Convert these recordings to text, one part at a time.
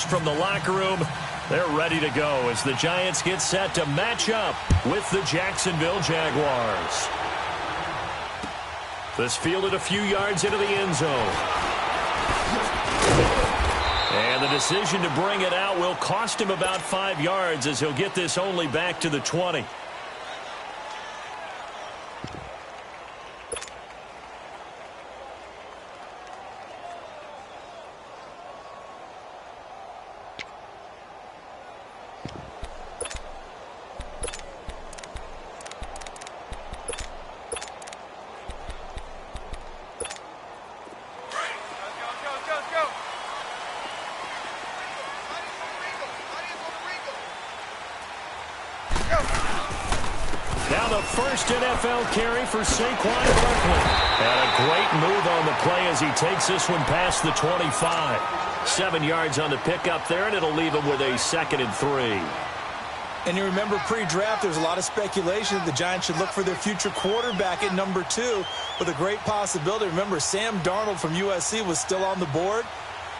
from the locker room. They're ready to go as the Giants get set to match up with the Jacksonville Jaguars. This fielded a few yards into the end zone. And the decision to bring it out will cost him about 5 yards as he'll get this only back to the 20. Now the first NFL carry for Saquon Barkley. And a great move on the play as he takes this one past the 25. 7 yards on the pickup there, and it'll leave him with a 2nd and 3. And you remember pre-draft, there's a lot of speculation that the Giants should look for their future quarterback at number 2 with a great possibility. Remember, Sam Darnold from USC was still on the board,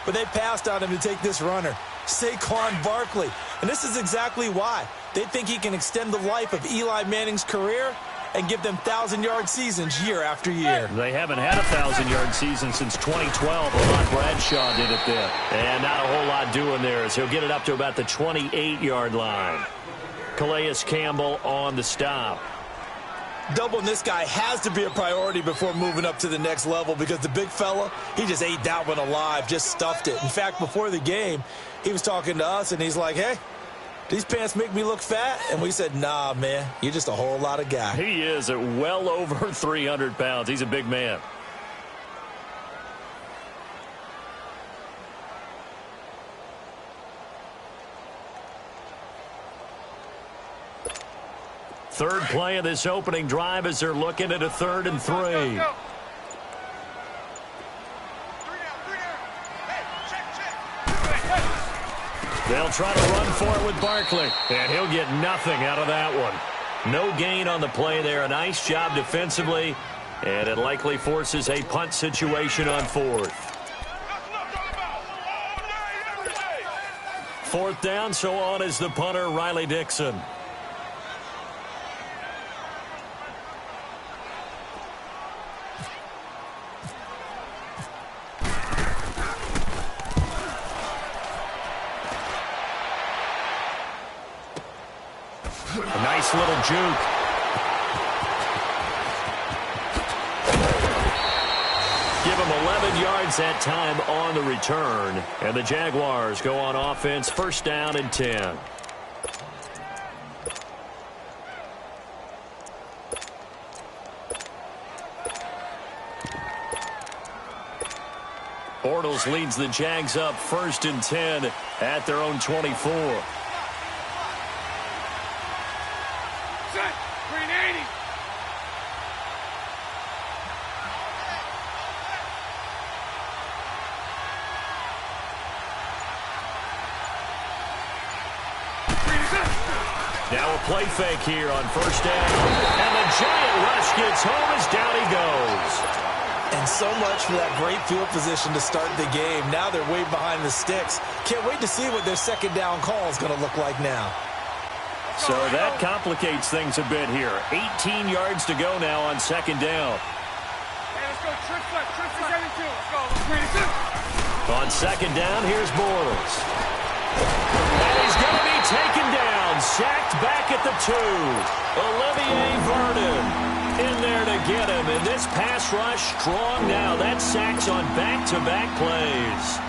but they passed on him to take this runner, Saquon Barkley. And this is exactly why. They think he can extend the life of Eli Manning's career and give them 1,000-yard seasons year after year. They haven't had a 1,000-yard season since 2012. Lamont Bradshaw did it then. And not a whole lot doing there as he'll get it up to about the 28-yard line. Calais Campbell on the stop. Doubling this guy has to be a priority before moving up to the next level because the big fella, he just ate that one alive, just stuffed it. In fact, before the game, he was talking to us, and he's like, hey, these pants make me look fat? And we said, nah, man, you're just a whole lot of guy. He is at well over 300 pounds. He's a big man. Third play of this opening drive as they're looking at a 3rd and 3. They'll try to run for it with Barkley, and he'll get nothing out of that one. No gain on the play there. A nice job defensively, and it likely forces a punt situation on 4th. 4th down, so on is the punter, Riley Dixon. A nice little juke. Give him 11 yards that time on the return. And the Jaguars go on offense, 1st down and 10. Bortles leads the Jags up 1st and 10 at their own 24. Now a play fake here on 1st down. And the giant rush gets home as down he goes. And so much for that great field position to start the game. Now they're way behind the sticks. Can't wait to see what their 2nd down call is going to look like now. So that complicates things a bit here. 18 yards to go now on 2nd down. Hey, let's go. Trick flat. Trick flat. Let's go. On 2nd down, here's Bortles. And he's going to be taken down. Sacked back at the 2. Olivier Vernon in there to get him. And this pass rush strong now. That sacks on back-to-back plays.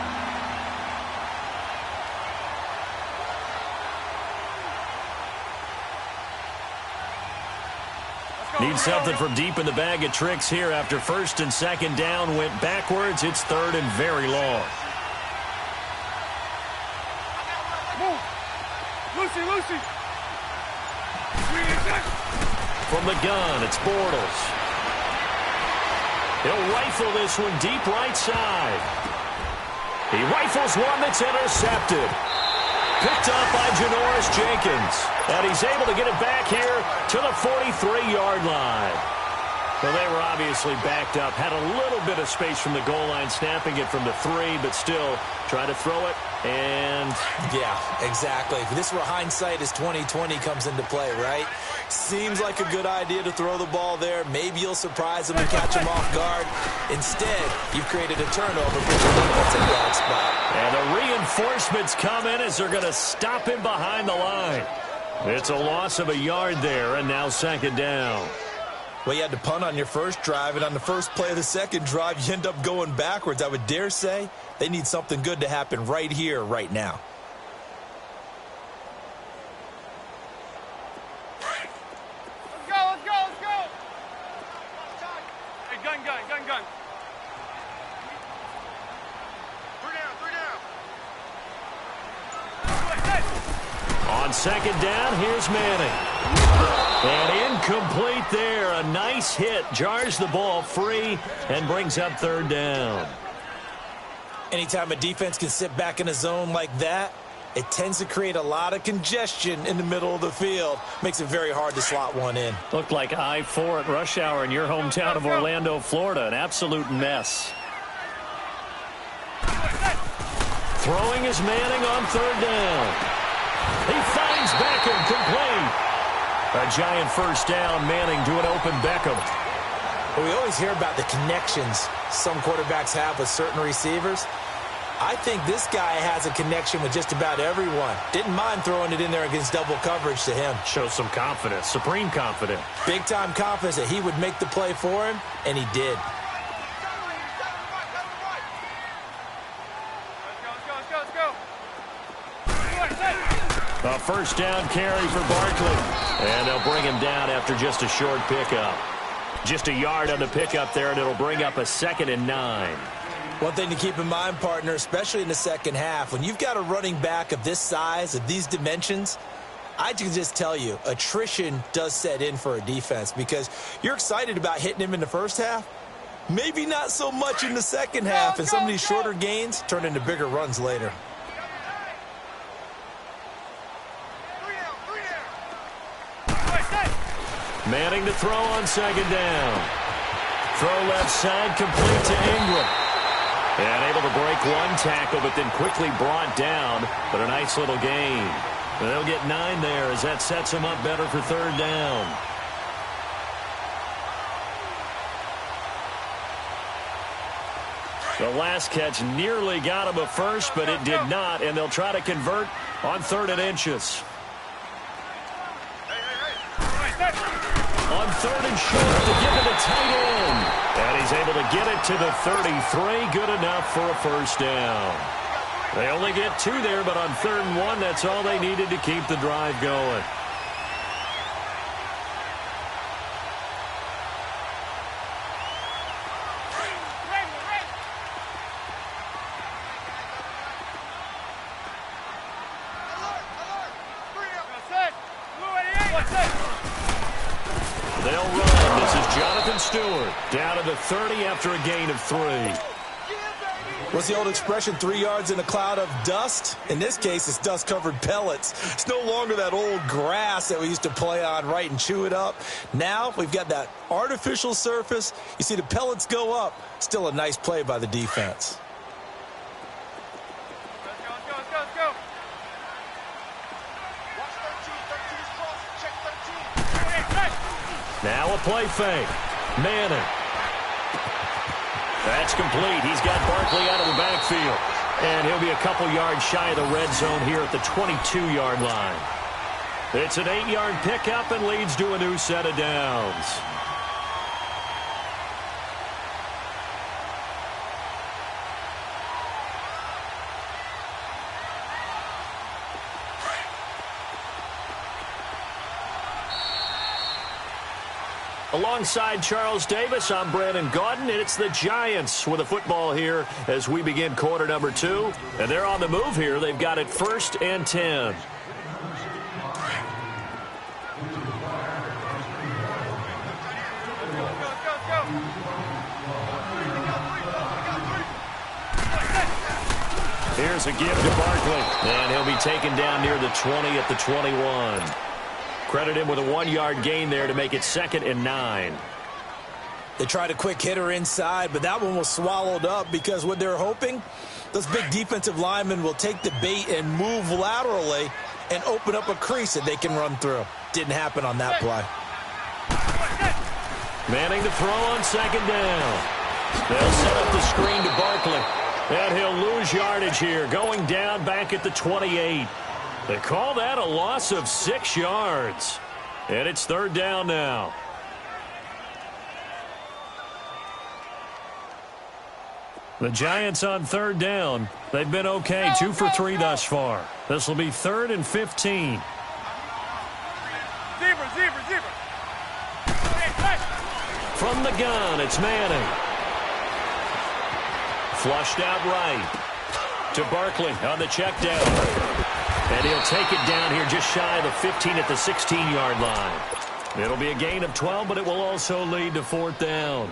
Need something from deep in the bag of tricks here after 1st and 2nd down went backwards. It's 3rd and very long. Move. Lucy. From the gun, it's Bortles. He'll rifle this one deep right side. He rifles one that's intercepted. Picked up by Janoris Jenkins. And he's able to get it back here to the 43-yard line. Well, they were obviously backed up, had a little bit of space from the goal line, snapping it from the 3, but still try to throw it, and... Yeah, exactly. If this were hindsight as 2020 comes into play, right? Seems like a good idea to throw the ball there. Maybe you'll surprise them and catch them off guard. Instead, you've created a turnover for the defensive guard spot. And the reinforcements come in as they're going to stop him behind the line. It's a loss of a yard there, and now second down. Well, you had to punt on your first drive, and on the first play of the second drive, you end up going backwards. I would dare say they need something good to happen right here, right now. Let's go! Hey, gun. 3 down. On second down, here's Manning. And incomplete there. A nice hit. Jars the ball free and brings up third down. Anytime a defense can sit back in a zone like that, it tends to create a lot of congestion in the middle of the field. Makes it very hard to slot one in. Looked like I-4 at rush hour in your hometown of Orlando, Florida. An absolute mess. Throwing is Manning on third down. He finds Beckham, complete. A giant first down, Manning to an open Beckham. Well, we always hear about the connections some quarterbacks have with certain receivers. I think this guy has a connection with just about everyone. Didn't mind throwing it in there against double coverage to him. Shows some confidence, supreme confidence. Big-time confidence that he would make the play for him, and he did. Let's go. A first down carry for Barkley. And they'll bring him down after just a short pickup. Just a yard on the pickup there, and it'll bring up a 2nd and 9. One thing to keep in mind, partner, especially in the second half, when you've got a running back of this size, of these dimensions, I can just tell you, attrition does set in for a defense because you're excited about hitting him in the first half. Maybe not so much in the second half, and some of these shorter gains turn into bigger runs later. Manning to throw on second down. Throw left side, complete to Ingram. And able to break one tackle, but then quickly brought down. But a nice little gain. And they'll get 9 there as that sets them up better for third down. The last catch nearly got him a first, but it did not. And they'll try to convert on 3rd and inches. On 3rd and short to give it to tight end. And he's able to get it to the 33. Good enough for a first down. They only get 2 there, but on 3rd and 1, that's all they needed to keep the drive going. They'll run. This is Jonathan Stewart down to the 30 after a gain of 3. What's the old expression, 3 yards in a cloud of dust? In this case, it's dust-covered pellets. It's no longer that old grass that we used to play on, right, and chew it up. Now we've got that artificial surface. You see the pellets go up. Still a nice play by the defense. Let's go. Now a play fake. Manning. That's complete. He's got Barkley out of the backfield. And he'll be a couple yards shy of the red zone here at the 22-yard line. It's an 8-yard pickup and leads to a new set of downs. Alongside Charles Davis, I'm Brandon Gaudin, and it's the Giants with a football here as we begin quarter number 2. And they're on the move here. They've got it 1st and 10. Here's a give to Barkley, and he'll be taken down near the 20 at the 21. Credit him with a 1-yard gain there to make it 2nd and 9. They tried a quick hitter inside, but that one was swallowed up because what they're hoping, those big defensive linemen will take the bait and move laterally and open up a crease that they can run through. Didn't happen on that play. Manning to throw on second down. They'll set up the screen to Barkley. And he'll lose yardage here, going down back at the 28. They call that a loss of 6 yards. And it's third down now. The Giants on third down. They've been okay, 2 for 3 thus far. This will be 3rd and 15. Zebra. From the gun, it's Manning. Flushed out right to Barkley on the check down. And he'll take it down here just shy of the 15 at the 16-yard line. It'll be a gain of 12, but it will also lead to 4th down.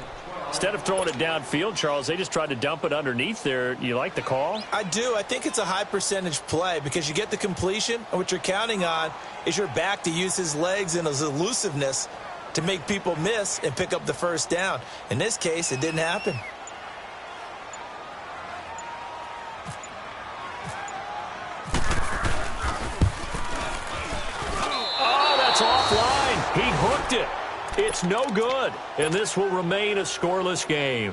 Instead of throwing it downfield, Charles, they just tried to dump it underneath there. You like the call? I do. I think it's a high-percentage play because you get the completion, and what you're counting on is your back to use his legs and his elusiveness to make people miss and pick up the first down. In this case, it didn't happen. Oh, that's offline. He hooked it. It's no good, and this will remain a scoreless game.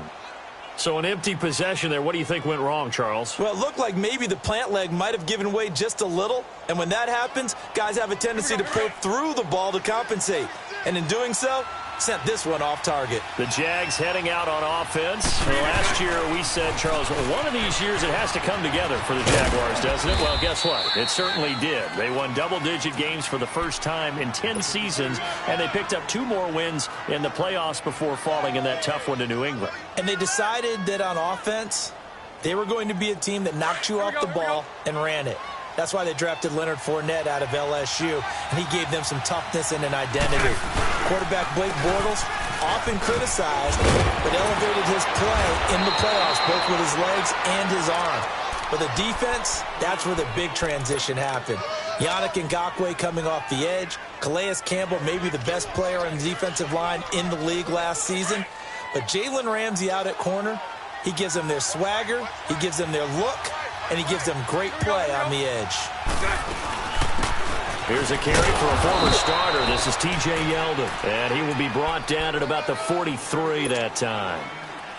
So an empty possession there. What do you think went wrong, Charles? Well, it looked like maybe the plant leg might have given way just a little, and when that happens, guys have a tendency to pull through the ball to compensate, and in doing so, sent this one off target. The Jags heading out on offense. Last year we said, Charles, one of these years it has to come together for the Jaguars, doesn't it? Well, guess what? It certainly did. They won double-digit games for the first time in 10 seasons, and they picked up 2 more wins in the playoffs before falling in that tough one to New England. And they decided that on offense, they were going to be a team that knocked you off the ball and ran it. That's why they drafted Leonard Fournette out of LSU, and he gave them some toughness and an identity. Quarterback Blake Bortles, often criticized, but elevated his play in the playoffs, both with his legs and his arm. But the defense, that's where the big transition happened. Yannick Ngakoue coming off the edge. Calais Campbell, maybe the best player on the defensive line in the league last season. But Jalen Ramsey out at corner, he gives them their swagger, he gives them their look, and he gives them great play on the edge. Here's a carry for a former starter. This is T.J. Yeldon, and he will be brought down at about the 43 that time.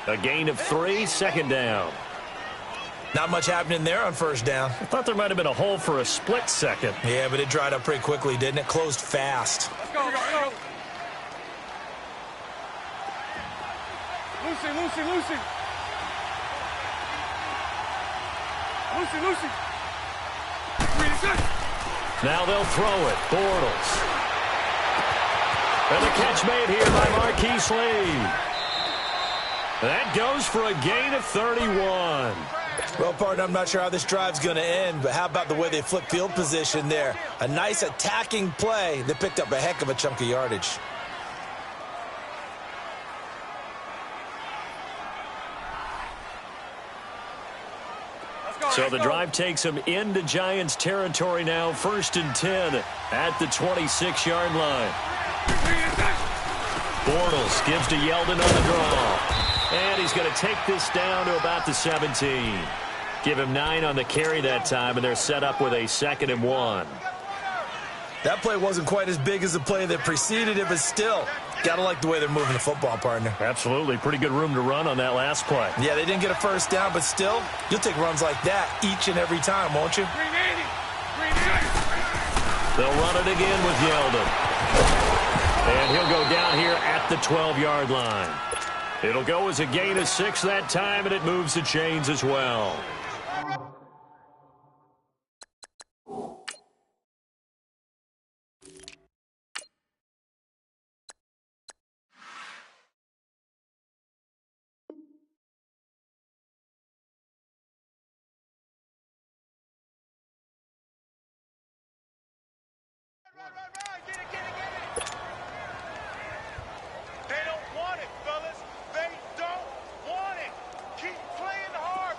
A gain of 3, second down. Not much happening there on first down. I thought there might have been a hole for a split second. Yeah, but it dried up pretty quickly, didn't it? Closed fast. Let's go. Lucy. Now they'll throw it. Bortles. And the catch made here by Marquise Lee. That goes for a gain of 31. Well, partner, I'm not sure how this drive's going to end, but how about the way they flip field position there? A nice attacking play that picked up a heck of a chunk of yardage. So the drive takes them into Giants territory now. 1st and 10 at the 26-yard line. Bortles gives to Yeldon on the draw. And he's going to take this down to about the 17. Give him 9 on the carry that time, and they're set up with a 2nd and 1. That play wasn't quite as big as the play that preceded it, but still, got to like the way they're moving the football, partner. Absolutely. Pretty good room to run on that last play. Yeah, they didn't get a first down, but still, you'll take runs like that each and every time, won't you? They'll run it again with Yeldon. And he'll go down here at the 12-yard line. It'll go as a gain of 6 that time, and it moves the chains as well. They don't want it, fellas. They don't want it. Keep playing hard.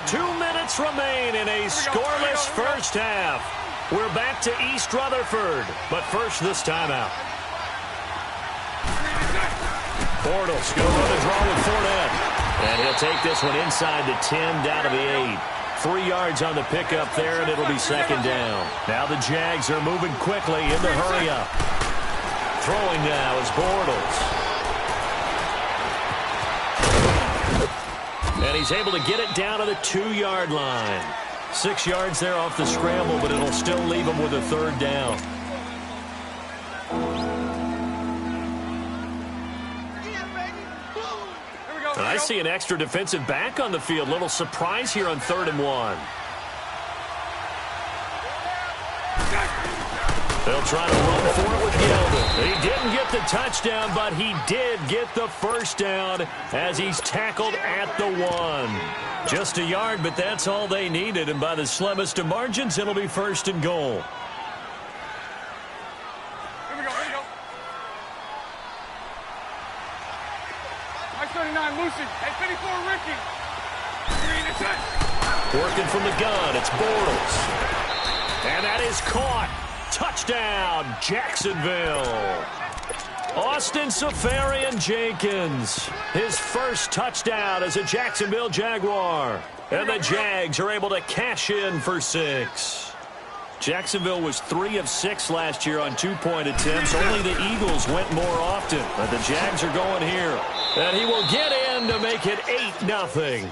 2 minutes remain in a scoreless first half. We're back to East Rutherford, but first this timeout. Bortles going to run the draw with Fournette. And he'll take this one inside the 10, down to the 8. 3 yards on the pickup there, and it'll be second down. Now the Jags are moving quickly in the hurry-up. Throwing now is Bortles. And he's able to get it down to the 2-yard line. 6 yards there off the scramble, but it'll still leave him with a third down. And I see an extra defensive back on the field. Little surprise here on 3rd and 1. They'll try to run for it with Yeldon. He didn't get the touchdown, but he did get the first down as he's tackled at the 1. Just a yard, but that's all they needed. And by the slimmest of margins, it'll be 1st and goal. Working from the gun, it's Bortles. And that is caught. Touchdown, Jacksonville. Austin Seferian-Jenkins, his first touchdown as a Jacksonville Jaguar. And the Jags are able to cash in for 6. Jacksonville was 3 of 6 last year on 2-point attempts. Only the Eagles went more often, but the Jags are going here. And he will get in to make it 8-0.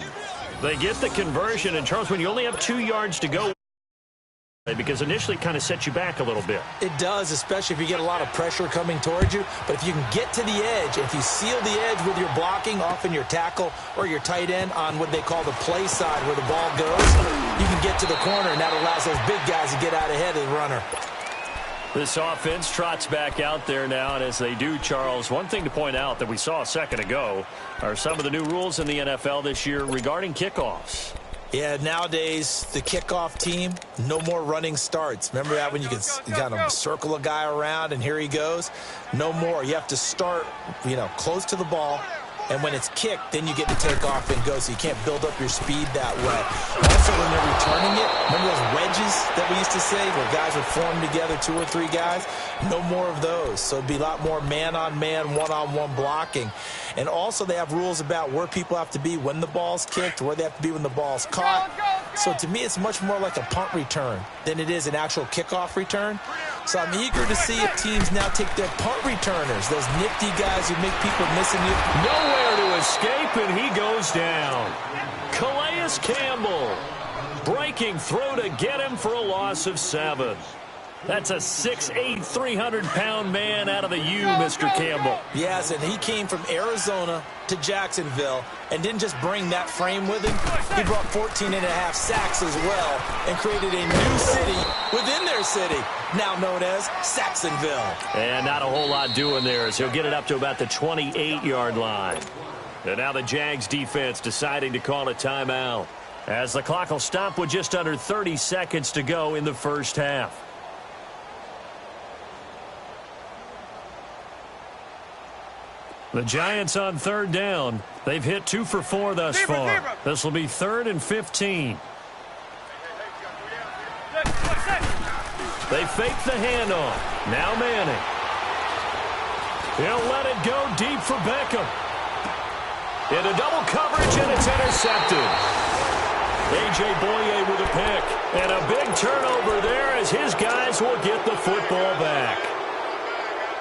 They get the conversion, and Charles, when you only have 2 yards to go, because initially it kind of sets you back a little bit. It does, especially if you get a lot of pressure coming towards you. But if you can get to the edge, if you seal the edge with your blocking, often your tackle or your tight end on what they call the play side where the ball goes, you can get to the corner, and that allows those big guys to get out ahead of the runner. This offense trots back out there now, and as they do, Charles, one thing to point out that we saw a second ago are some of the new rules in the NFL this year regarding kickoffs. Yeah, nowadays, the kickoff team, no more running starts. Remember that when you kind of circle a guy around and here he goes? No more. You have to start, close to the ball. And when it's kicked, then you get to take off and go, so you can't build up your speed that way. Also, when they're returning it, remember those wedges that we used to say where guys would form together, 2 or 3 guys? No more of those. So it'd be a lot more man-on-man, one-on-one blocking. And also they have rules about where people have to be when the ball's kicked, where they have to be when the ball's caught. So to me, it's much more like a punt return than it is an actual kickoff return. So I'm eager to see if teams now take their punt returners, those nifty guys who make people missing you. Nowhere to escape, and he goes down. Calais Campbell breaking through to get him for a loss of 7. That's a 6'8", 300-pound man out of the U, Mr. Campbell. Yes, and he came from Arizona to Jacksonville and didn't just bring that frame with him. He brought 14.5 sacks as well and created a new city within their city, now known as Saxonville. And not a whole lot doing there as he'll get it up to about the 28-yard line. And now the Jags defense deciding to call a timeout as the clock will stop with just under 30 seconds to go in the first half. The Giants on 3rd down. They've hit 2 for 4 thus far. This will be 3rd and 15. They fake the handoff. Now Manning. He'll let it go deep for Beckham. Into double coverage, and it's intercepted. A.J. Boye with a pick. And a big turnover there as his guys will get the football back.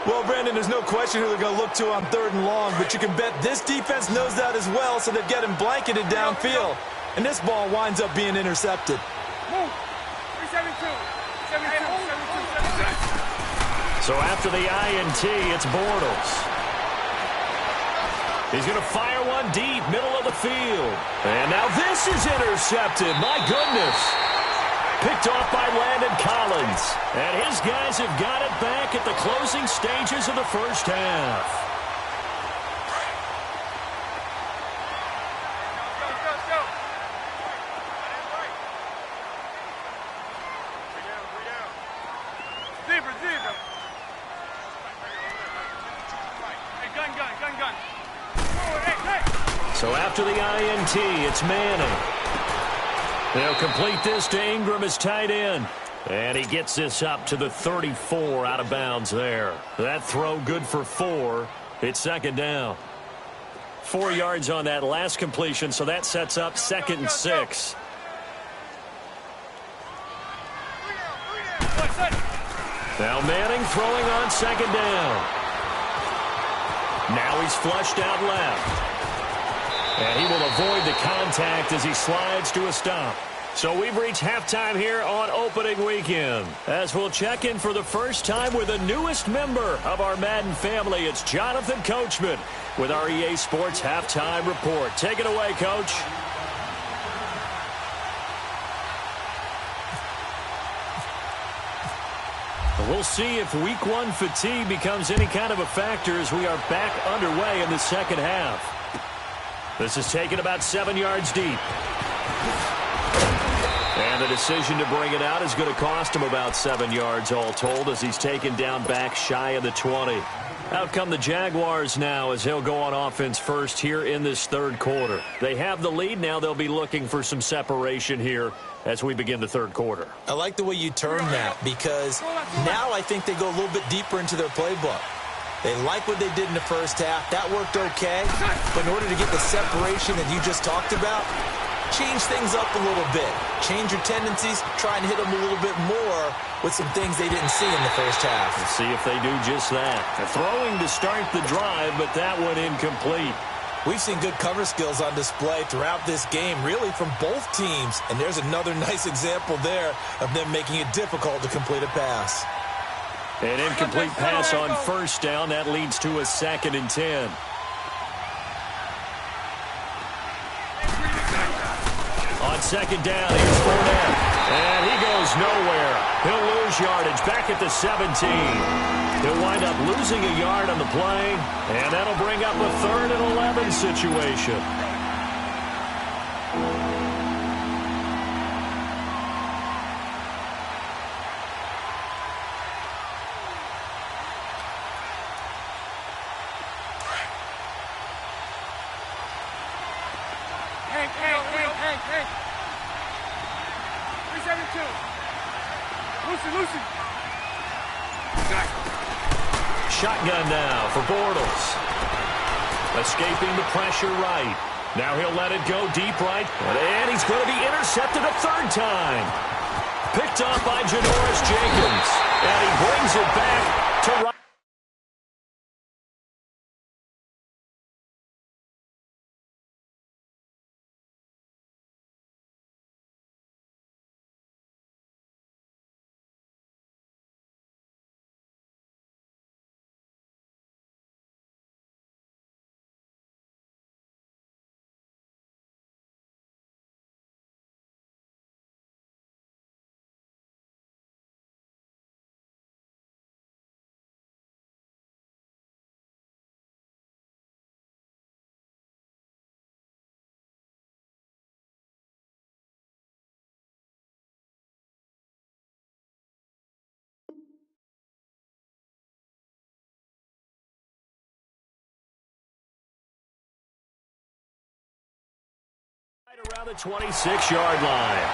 Well, Brandon, there's no question who they're going to look to on 3rd and long, but you can bet this defense knows that as well, so they've got him blanketed downfield. And this ball winds up being intercepted. So after the INT, it's Bortles. He's going to fire one deep, middle of the field. And now this is intercepted. My goodness. Picked off by Landon Collins. And his guys have got it back at the closing stages of the first half. So after the INT, it's Manning. They'll complete this to Ingram as tight end. And he gets this up to the 34 out of bounds there. That throw good for 4. It's second down. 4 yards on that last completion, so that sets up 2nd and 6. Now Manning throwing on 2nd down. Now he's flushed out left. And he will avoid the contact as he slides to a stop. So we've reached halftime here on opening weekend. As we'll check in for the first time with the newest member of our Madden family, it's Jonathan Coachman with our EA Sports Halftime Report. Take it away, Coach. We'll see if Week 1 fatigue becomes any kind of a factor as we are back underway in the second half. This is taken about 7 yards deep. And the decision to bring it out is going to cost him about 7 yards all told as he's taken down back shy of the 20. Out come the Jaguars now as he'll go on offense first here in this third quarter. They have the lead. Now they'll be looking for some separation here as we begin the third quarter. I like the way you term that because now I think they go a little bit deeper into their playbook. They like what they did in the first half. That worked okay. But in order to get the separation that you just talked about, change things up a little bit. Change your tendencies. Try and hit them a little bit more with some things they didn't see in the first half. Let's see if they do just that. They're throwing to start the drive, but that one incomplete. We've seen good cover skills on display throughout this game, really from both teams. And there's another nice example there of them making it difficult to complete a pass. An incomplete pass on first down. That leads to a 2nd and 10. On 2nd down, here's Fournette. And he goes nowhere. He'll lose yardage back at the 17. He'll wind up losing a yard on the play, and that'll bring up a 3rd and 11 situation. Hey. 372. Lucy. Shotgun now for Bortles. Escaping the pressure right. Now he'll let it go deep right. And he's going to be intercepted a 3rd time. Picked off by Janoris Jenkins. And he brings it back to right. Around the 26-yard line.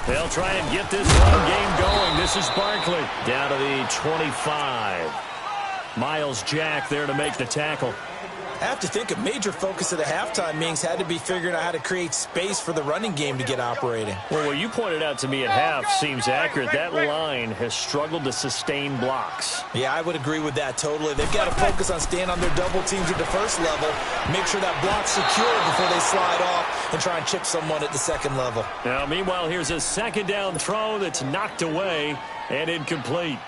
They'll try and get this run game going. This is Barkley down to the 25. Miles Jack there to make the tackle. I have to think a major focus of the halftime meetings had to be figuring out how to create space for the running game to get operating. Well, what you pointed out to me at half seems accurate. That line has struggled to sustain blocks. Yeah, I would agree with that totally. They've got to focus on staying on their double teams at the first level, make sure that block's secure before they slide off and try and chip someone at the second level. Now, meanwhile, here's a 2nd down throw that's knocked away and incomplete.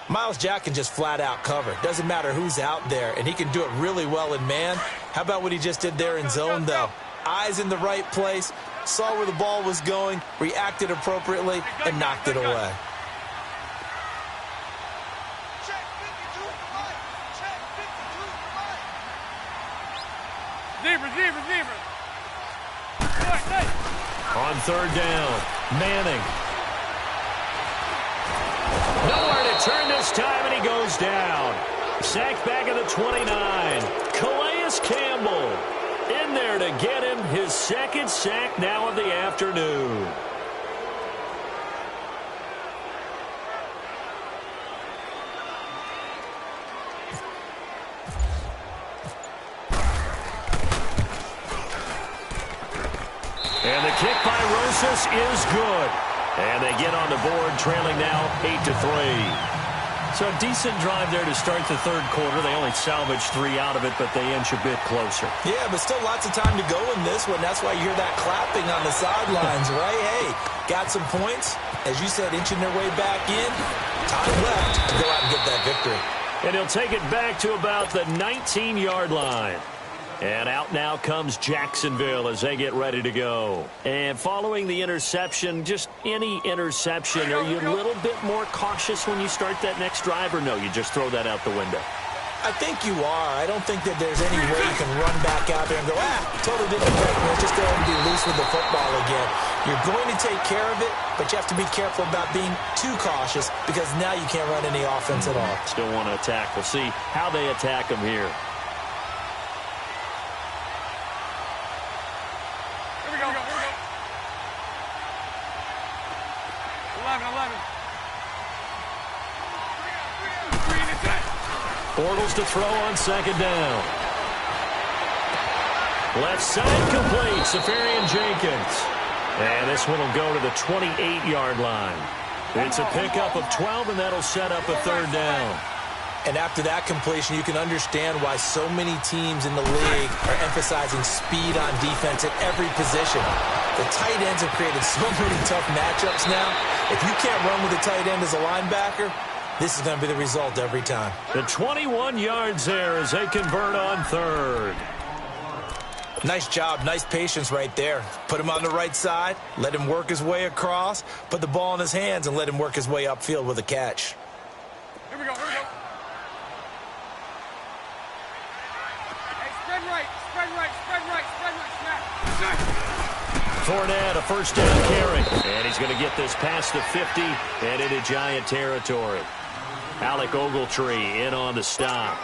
Miles Jack can just flat out cover. Doesn't matter who's out there, and he can do it really well in man. How about what he just did there in zone, though? Eyes in the right place, saw where the ball was going, reacted appropriately, and knocked it away. Receiver. On third down, Manning. Nowhere to turn this time, and he goes down. Sacked back at the 29. Calais Campbell in there to get him his second sack now of the afternoon. And the kick by Rosas is good. And they get on the board, trailing now 8-3. So a decent drive there to start the third quarter. They only salvaged 3 out of it, but they inch a bit closer. Yeah, but still lots of time to go in this one. That's why you hear that clapping on the sidelines, right? Hey, got some points. As you said, inching their way back in. Time left to go out and get that victory. And he'll take it back to about the 19-yard line. And out now comes Jacksonville as they get ready to go. And following the interception, just any interception, are you a little bit more cautious when you start that next drive, or no, you just throw that out the window? I think you are. I don't think that there's any way you can run back out there and go, totally didn't affect me. Let's just go ahead and be loose with the football again. You're going to take care of it, but you have to be careful about being too cautious because now you can't run any offense at all. Still want to attack. We'll see how they attack them here. Bortles to throw on second down. Left side complete. Safarian Jenkins. And this one will go to the 28-yard line. It's a pickup of 12, and that'll set up a third down. And after that completion, you can understand why so many teams in the league are emphasizing speed on defense at every position. The tight ends have created so many tough matchups now. If you can't run with a tight end as a linebacker, this is going to be the result every time. The 21 yards there as they convert on third. Nice job, nice patience right there. Put him on the right side, let him work his way across, put the ball in his hands, and let him work his way upfield with a catch. Here we go. Hey, spread right, snap. Fournette, a first down carry. And he's going to get this past the 50 and into Giant territory. Alec Ogletree in on the stop.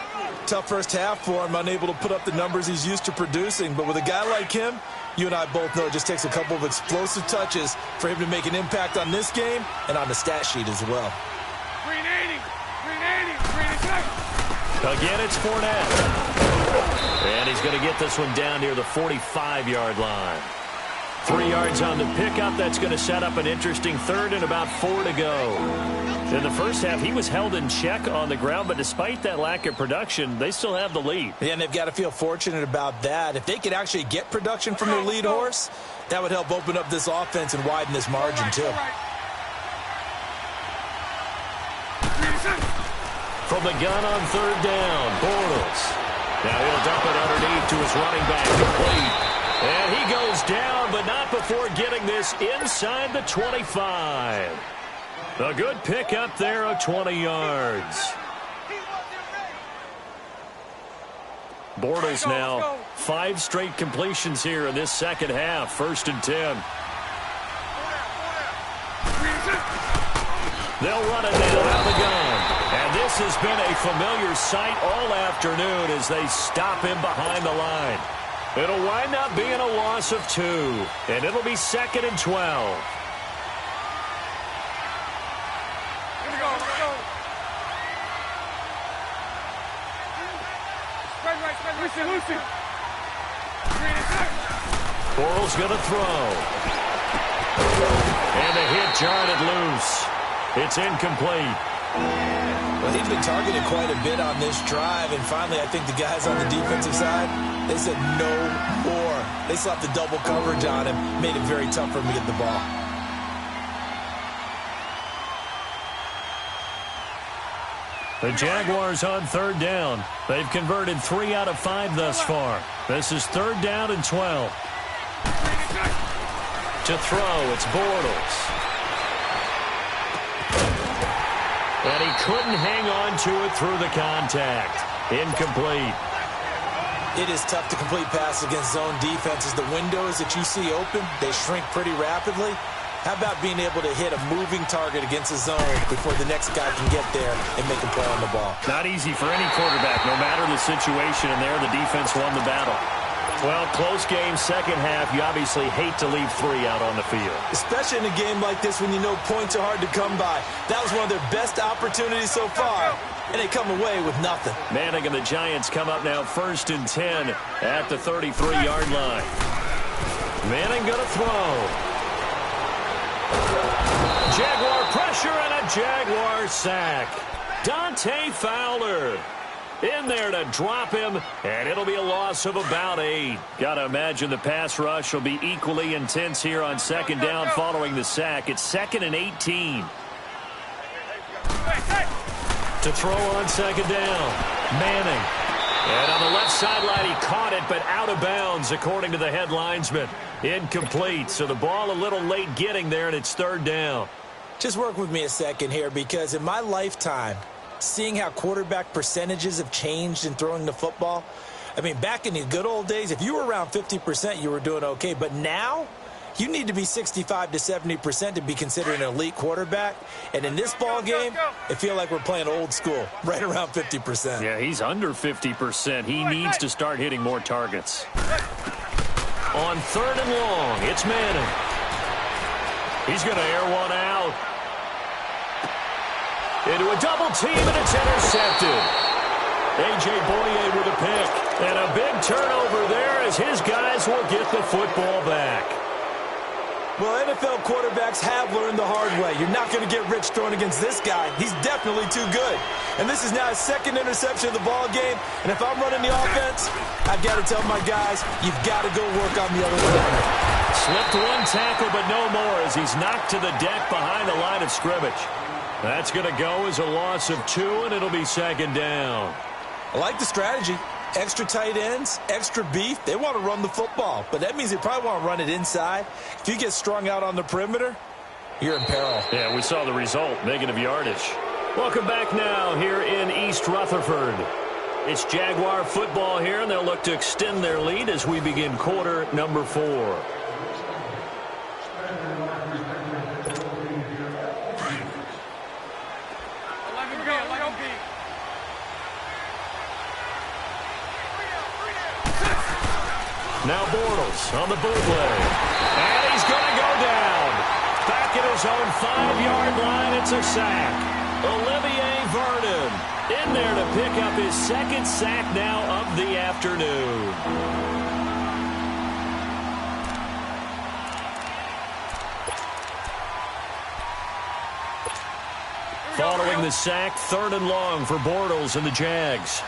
Tough first half for him, unable to put up the numbers he's used to producing. But with a guy like him, you and I both know it just takes a couple of explosive touches for him to make an impact on this game and on the stat sheet as well. 380. Again, it's Fournette. And he's going to get this one down near the 45-yard line. 3 yards on the pickup. That's going to set up an interesting third and about 4 to go. In the first half, he was held in check on the ground, but despite that lack of production, they still have the lead. Yeah, and they've got to feel fortunate about that. If they could actually get production from their lead horse, that would help open up this offense and widen this margin, too. From the gun on third down, Bortles. Now he'll dump it underneath to his running back, complete. And he goes down, but not before getting this inside the 25. A good pickup there of 20 yards. Bortles now 5 straight completions here in this second half. 1st and 10. They'll run it now out of the gun. And this has been a familiar sight all afternoon as they stop him behind the line. It'll wind up being a loss of 2. And it'll be 2nd and 12. Bortles going to throw. And the hit jarred it loose. It's incomplete. Well, he's been targeted quite a bit on this drive, and finally I think the guys on the defensive side, they said no more. They slapped the double coverage on him, made it very tough for him to get the ball. The Jaguars on third down. They've converted 3 out of 5 thus far. This is 3rd down and 12. To throw, it's Bortles. And he couldn't hang on to it through the contact. Incomplete. It is tough to complete passes against zone defenses. The windows that you see open, they shrink pretty rapidly. How about being able to hit a moving target against a zone before the next guy can get there and make a play on the ball? Not easy for any quarterback, no matter the situation, and there the defense won the battle. Well, close game, second half. You obviously hate to leave 3 out on the field. Especially in a game like this when you know points are hard to come by. That was one of their best opportunities so far, and they come away with nothing. Manning and the Giants come up now 1st and 10 at the 33-yard line. Manning going to throw. Jaguar pressure and a Jaguar sack. Dante Fowler in there to drop him, and it'll be a loss of about 8. Got to imagine the pass rush will be equally intense here on second down following the sack. It's 2nd and 18. To throw on second down, Manning. And on the left sideline, he caught it, but out of bounds, according to the head linesman. Incomplete, so the ball a little late getting there, and it's 3rd down. Just work with me a second here, because in my lifetime, seeing how quarterback percentages have changed in throwing the football, I mean, back in the good old days, if you were around 50%, you were doing okay. But now, you need to be 65 to 70% to be considered an elite quarterback. And in this ball game, I feel like we're playing old school, right around 50%. Yeah, he's under 50%. He needs to start hitting more targets. On 3rd and long, it's Manning. He's going to air one out. Into a double team, and it's intercepted. A.J. Boye with a pick. And a big turnover there as his guys will get the football back. Well, NFL quarterbacks have learned the hard way. You're not going to get rich throwing against this guy. He's definitely too good. And this is now his 2nd interception of the ball game. And if I'm running the offense, I've got to tell my guys, you've got to go work on the other corner. Slipped one tackle, but no more as he's knocked to the deck behind the line of scrimmage. That's going to go as a loss of 2, and it'll be 2nd down. I like the strategy. Extra tight ends, extra beef. They want to run the football, but that means they probably want to run it inside. If you get strung out on the perimeter, you're in peril. Yeah, we saw the result, negative yardage. Welcome back now here in East Rutherford. It's Jaguar football here, and they'll look to extend their lead as we begin quarter number 4. Now Bortles on the bootleg. And he's going to go down. Back at his own 5-yard line, it's a sack. Olivier Vernon in there to pick up his 2nd sack now of the afternoon. Following the sack, 3rd and long for Bortles and the Jags.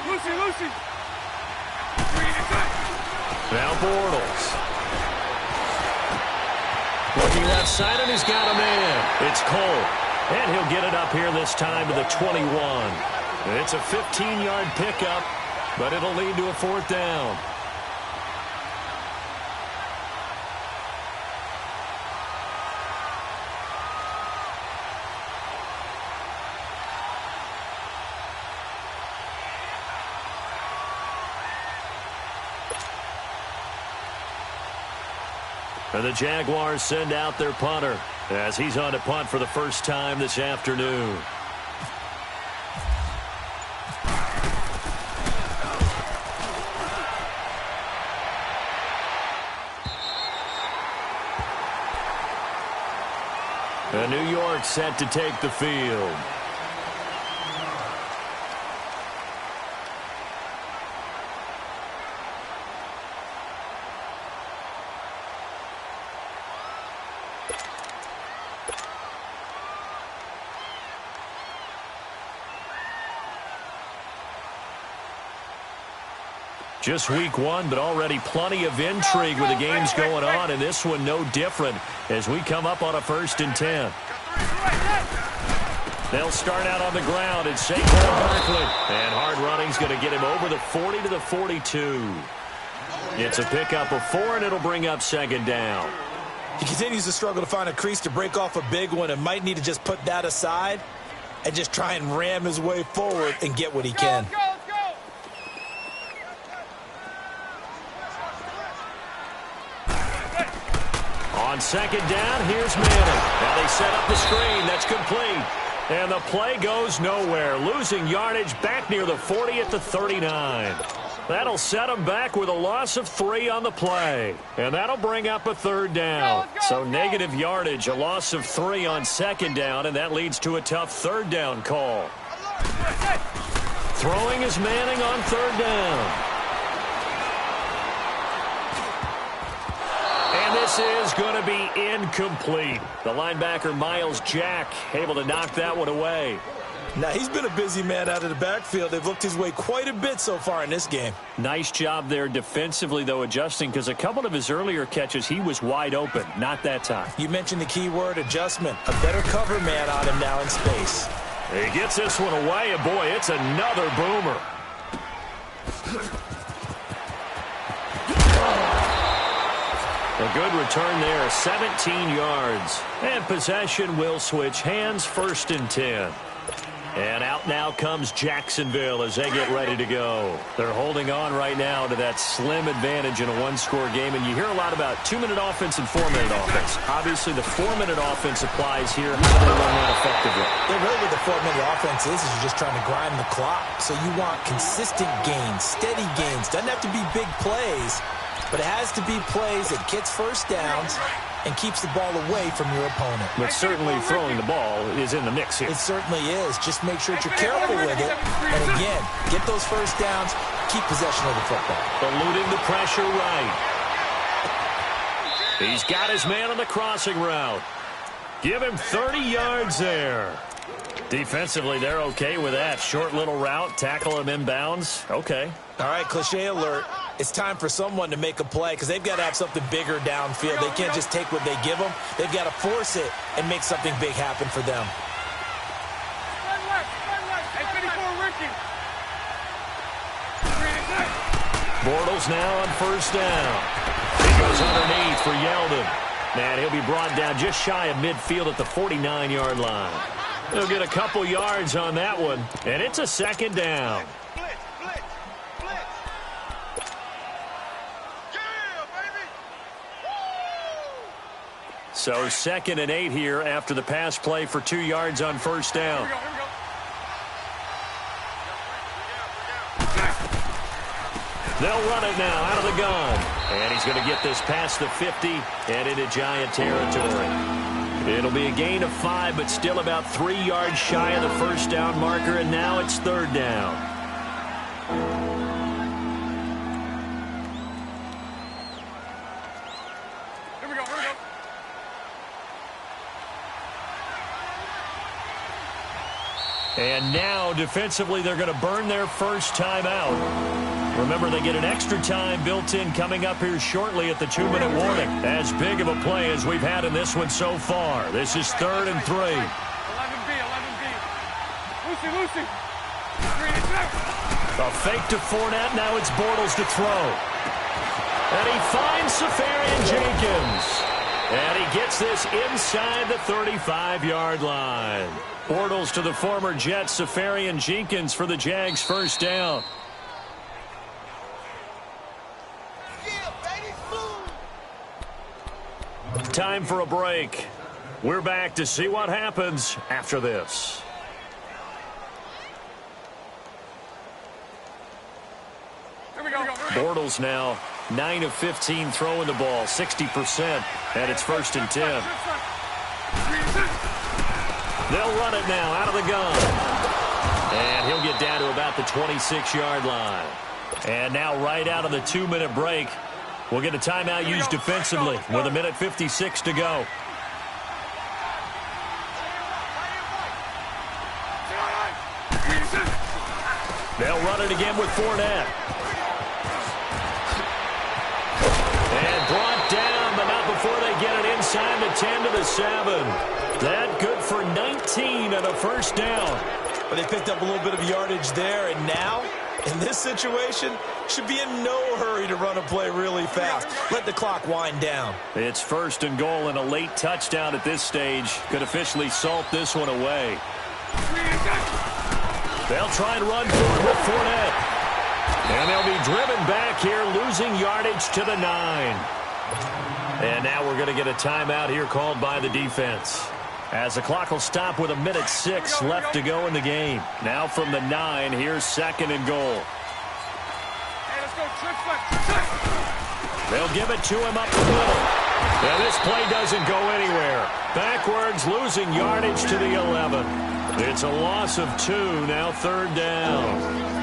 Lucy. Now Bortles. Looking left side, and he's got a man. It's Cole. And he'll get it up here this time to the 21. It's a 15-yard pickup, but it'll lead to a 4th down. And the Jaguars send out their punter as he's on to punt for the first time this afternoon. And New York set to take the field. Just week 1, but already plenty of intrigue with the games going on, and this one no different as we come up on a 1st and 10. They'll start out on the ground. It's Saquon Barkley, and hard running's going to get him over the 40 to the 42. It's a pickup of 4, and it'll bring up 2nd down. He continues to struggle to find a crease to break off a big one and might need to just put that aside and just try and ram his way forward and get what he can. On second down, here's Manning. Now they set up the screen. That's complete. And the play goes nowhere. Losing yardage back near the 40 at the 39. That'll set them back with a loss of 3 on the play. And that'll bring up a third down. So negative yardage, a loss of 3 on second down, and that leads to a tough third down call. Throwing is Manning on third down. And this is going to be incomplete. The linebacker, Miles Jack, able to knock that one away. Now, he's been a busy man out of the backfield. They've looked his way quite a bit so far in this game. Nice job there defensively, though, adjusting, because a couple of his earlier catches, he was wide open. Not that time. You mentioned the key word, adjustment. A better cover man on him now in space. He gets this one away, and boy, it's another boomer. A good return there, 17 yards. And possession will switch hands, 1st and 10. And out now comes Jacksonville as they get ready to go. They're holding on right now to that slim advantage in a one-score game. And you hear a lot about 2-minute offense and 4-minute offense. Obviously, the 4-minute offense applies here. How do they run that effectively? Yeah, really what the 4-minute offense is you're just trying to grind the clock. So you want consistent gains, steady gains. Doesn't have to be big plays, but it has to be plays that gets first downs and keeps the ball away from your opponent. But certainly throwing the ball is in the mix here. It certainly is. Just make sure that you're careful with it. And again, get those first downs, keep possession of the football. Eluding the pressure right. He's got his man on the crossing route. Give him 30 yards there. Defensively, they're okay with that. Short little route, tackle him inbounds. Okay. All right, cliche alert. It's time for someone to make a play because they've got to have something bigger downfield. They can't just take what they give them. They've got to force it and make something big happen for them. Bortles now on first down. He goes underneath for Yeldon. Man, he'll be brought down just shy of midfield at the 49-yard line. He'll get a couple yards on that one, and it's a 2nd down. So 2nd and 8 here after the pass play for 2 yards on first down. They'll run it now out of the gun. And he's going to get this past the 50 and into Giant territory. It'll be a gain of 5, but still about 3 yards shy of the first down marker, and now it's 3rd down. Here we go. And now, defensively, they're going to burn their first timeout. Remember, they get an extra time built in coming up here shortly at the 2-minute warning. As big of a play as we've had in this one so far. This is 3rd and 3. 11B. Lucy. A fake to Fournette. Now it's Bortles to throw. And he finds Safarian Jenkins. And he gets this inside the 35-yard line. Bortles to the former Jets, Safarian Jenkins for the Jags' first down. Time for a break. We're back to see what happens after this. Here we go. Bortles now 9 of 15 throwing the ball, 60%, and it's 1st and 10. They'll run it now out of the gun. And he'll get down to about the 26-yard line. And now right out of the 2-minute break, we'll get a timeout used defensively with 1:56 to go. They'll run it again with Fournette. And brought down, but not before they get it inside the 10 to the 7. That good for 19 and a first down. But they picked up a little bit of yardage there, and now, in this situation, should be in no hurry to run a play really fast. Let the clock wind down. It's 1st and goal, and a late touchdown at this stage could officially salt this one away. They'll try and run for it with Fournette. And they'll be driven back here, losing yardage to the 9. And now we're going to get a timeout here called by the defense. As the clock will stop with 1:06 left to go in the game. Now from the 9, here's 2nd and goal. Hey, let's go. Trick flex. They'll give it to him up the middle. And this play doesn't go anywhere. Backwards, losing yardage to the 11. It's a loss of 2, now 3rd down.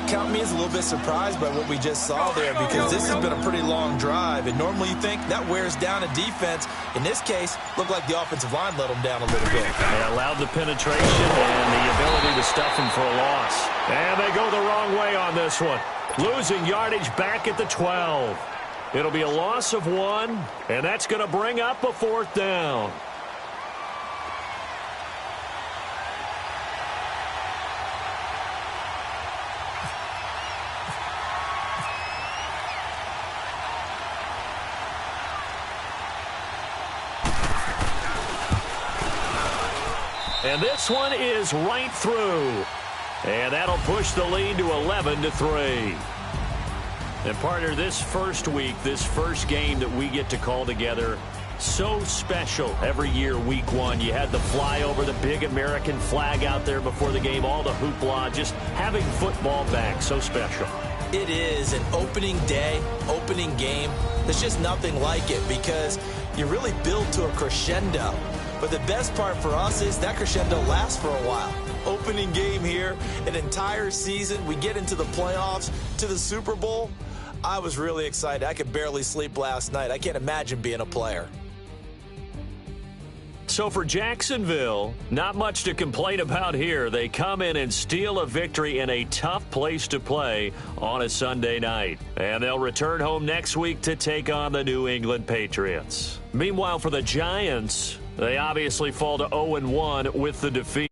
Count me as a little bit surprised by what we just saw there, because this has been a pretty long drive, and normally you think that wears down a defense. In this case, looked like the offensive line let them down a little bit. They allowed the penetration and the ability to stuff him for a loss. And they go the wrong way on this one. Losing yardage back at the 12. It'll be a loss of 1, and that's going to bring up a 4th down. And this one is right through. And that'll push the lead to 11-3. And partner, this first week, this first game that we get to call together, so special. Every year, week 1, you had the flyover, the big American flag out there before the game, all the hoopla, just having football back, so special. It is an opening day, opening game. There's just nothing like it because you really build to a crescendo. But the best part for us is that crescendo lasts for a while. Opening game here, an entire season. We get into the playoffs, to the Super Bowl. I was really excited. I could barely sleep last night. I can't imagine being a player. So for Jacksonville, not much to complain about here. They come in and steal a victory in a tough place to play on a Sunday night. And they'll return home next week to take on the New England Patriots. Meanwhile, for the Giants, they obviously fall to 0-1 with the defeat.